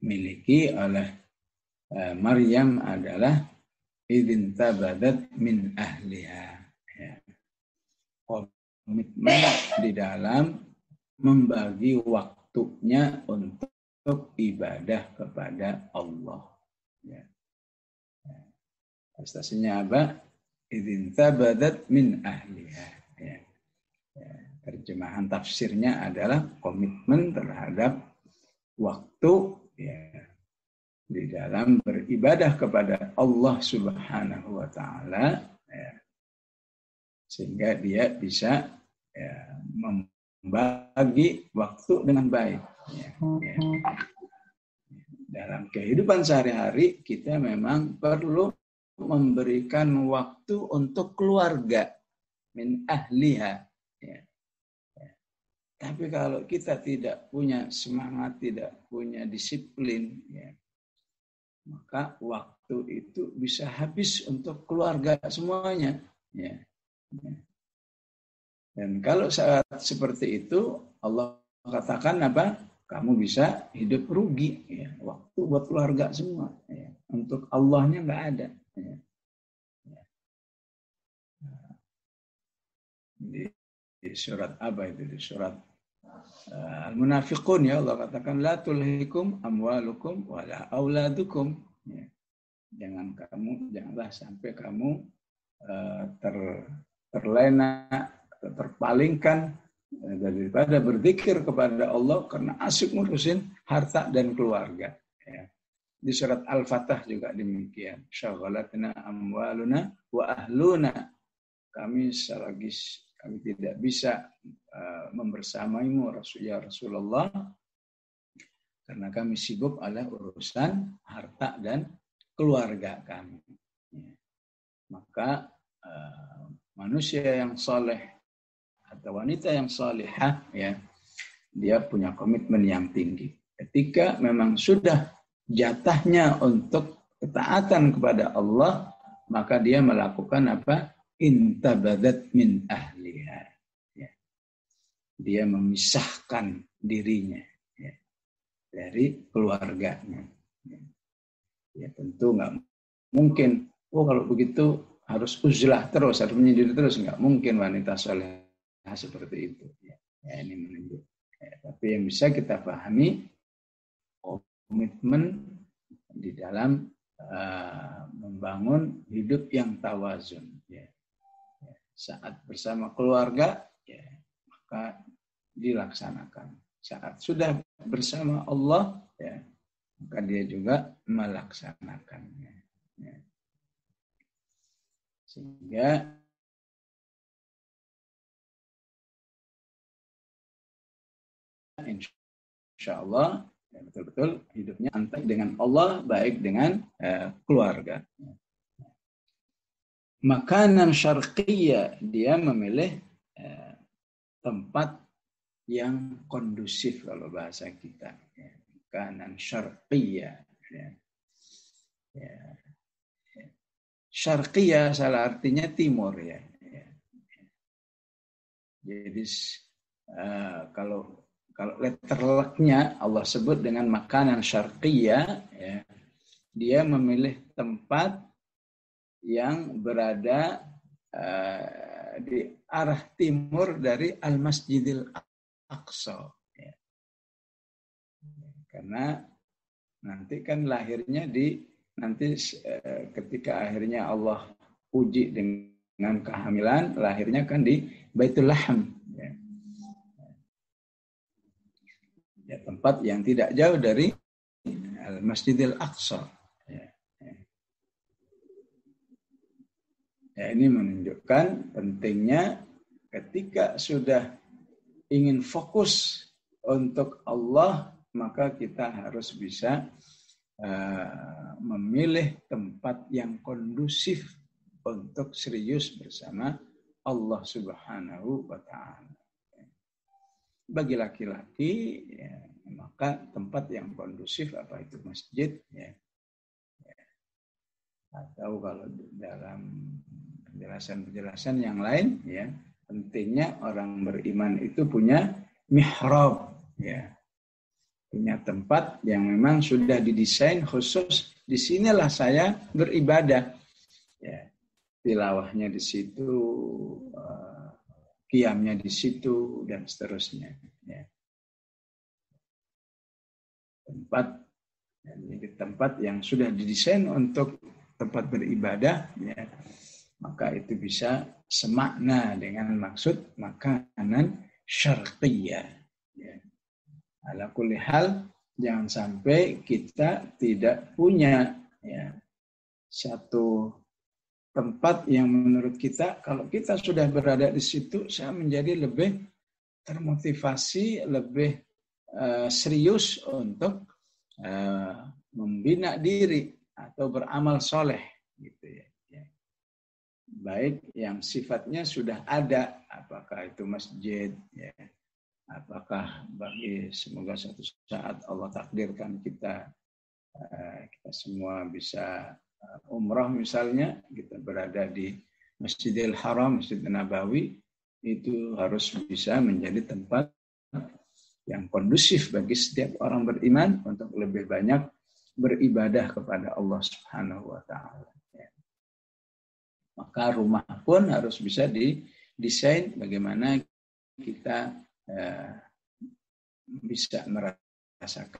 dimiliki oleh Maryam adalah idzin tabadat min ahliha. Ya. Komitmen di dalam membagi waktunya untuk ibadah kepada Allah. Ya. Prestasinya apa? Idzin tabadat min ahliha. Ya. Ya. Terjemahan tafsirnya adalah komitmen terhadap waktu, ya, di dalam beribadah kepada Allah Subhanahu wa taala, ya, sehingga dia bisa, ya, membagi waktu dengan baik. Ya, ya. Dalam kehidupan sehari-hari kita memang perlu memberikan waktu untuk keluarga, min ahliha. Ya. Ya. Tapi kalau kita tidak punya semangat, tidak punya disiplin, ya, maka waktu itu bisa habis untuk keluarga semuanya. Ya. Ya. Dan kalau saat seperti itu Allah katakan apa? Kamu bisa hidup rugi. Ya. Waktu buat keluarga semua. Ya. Untuk Allahnya nggak ada. Ya. Ya. di surat apa itu, di surat Al-Munafiqun, ya Allah katakan la tulhikum amwalukum wala auladukum, ya. Janganlah sampai kamu terlena, terpalingkan daripada berzikir kepada Allah karena asyik ngurusin harta dan keluarga, ya. Di surat Al-Fatah juga demikian, syaghalatna amwaluna wa ahluna, kami tidak bisa membersamaimu ya Rasulullah karena kami sibuk oleh urusan harta dan keluarga kami. Maka manusia yang saleh atau wanita yang salihah, ya, dia punya komitmen yang tinggi. Ketika memang sudah jatahnya untuk ketaatan kepada Allah, maka dia melakukan apa? Intabadat min ahliha. Ya. Dia memisahkan dirinya, ya, dari keluarganya. Ya, tentu nggak mungkin, kalau begitu harus uzlah terus, harus menyendiri terus. Nggak mungkin wanita soleh seperti itu. Ya, ini menunjuk. Ya, tapi yang bisa kita pahami, komitmen di dalam membangun hidup yang tawazun. Ya. Saat bersama keluarga, ya, maka dilaksanakan. Saat sudah bersama Allah, ya, maka dia juga melaksanakannya. Ya. Sehingga insya Allah ya, betul-betul hidupnya antara dengan Allah, baik dengan keluarga. Makanan syarqiyah, dia memilih tempat yang kondusif kalau bahasa kita. Ya. Makanan syarqiyah. Ya. Ya. Syarqiyah salah artinya timur, ya. Ya. Jadi kalau letter luck-nya Allah sebut dengan makanan syarqiyah, ya, dia memilih tempat yang berada di arah timur dari Al-Masjidil Aqsa. Ya. Karena nanti kan lahirnya ketika akhirnya Allah uji dengan kehamilan, lahirnya kan di Baitul Laham. Ya. Ya, tempat yang tidak jauh dari Al-Masjidil Aqsa. Ya, ini menunjukkan pentingnya ketika sudah ingin fokus untuk Allah, maka kita harus bisa memilih tempat yang kondusif untuk serius bersama Allah Subhanahu wa Ta'ala. Bagi laki-laki, ya, maka tempat yang kondusif apa itu masjid, ya. Atau kalau dalam penjelasan yang lain, ya, pentingnya orang beriman itu punya mihrab, ya, punya tempat yang memang sudah didesain khusus. Di sinilah saya beribadah, ya, tilawahnya di situ, qiyamnya di situ, dan seterusnya. Ya. Tempat yang sudah didesain untuk tempat beribadah, ya, maka itu bisa semakna dengan maksud makanan syarqiyah. Ya. Ala kulli hal, jangan sampai kita tidak punya, ya, satu tempat yang menurut kita, kalau kita sudah berada di situ, saya menjadi lebih termotivasi, lebih serius untuk membina diri atau beramal soleh, gitu, ya. Baik yang sifatnya sudah ada, apakah itu masjid, ya, apakah semoga suatu saat Allah takdirkan kita semua bisa umrah misalnya, kita berada di Masjidil Haram, Masjid Nabawi, itu harus bisa menjadi tempat yang kondusif bagi setiap orang beriman untuk lebih banyak beribadah kepada Allah Subhanahu wa Ta'ala. Ya. Maka rumah pun harus bisa desain bagaimana kita bisa merasakan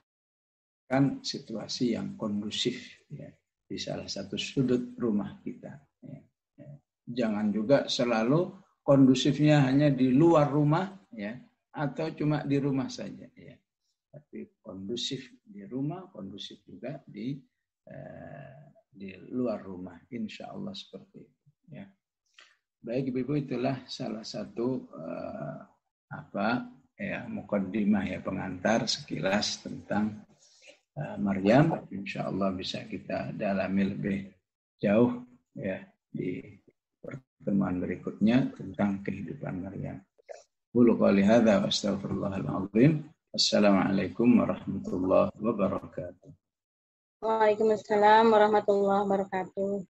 situasi yang kondusif ya, di salah satu sudut rumah kita. Ya. Jangan juga selalu kondusifnya hanya di luar rumah ya, atau cuma di rumah saja ya. Tapi kondusif di rumah, kondusif juga di luar rumah, insya Allah seperti itu ya. Baik Ibu-ibu, itulah salah satu muqaddimah ya, pengantar sekilas tentang Maryam. Insya Allah bisa kita dalami lebih jauh ya di pertemuan berikutnya tentang kehidupan Maryam. Qulu qouli hadza wa astaghfirullahal azim. Assalamualaikum warahmatullahi wabarakatuh. Waalaikumsalam warahmatullahi wabarakatuh.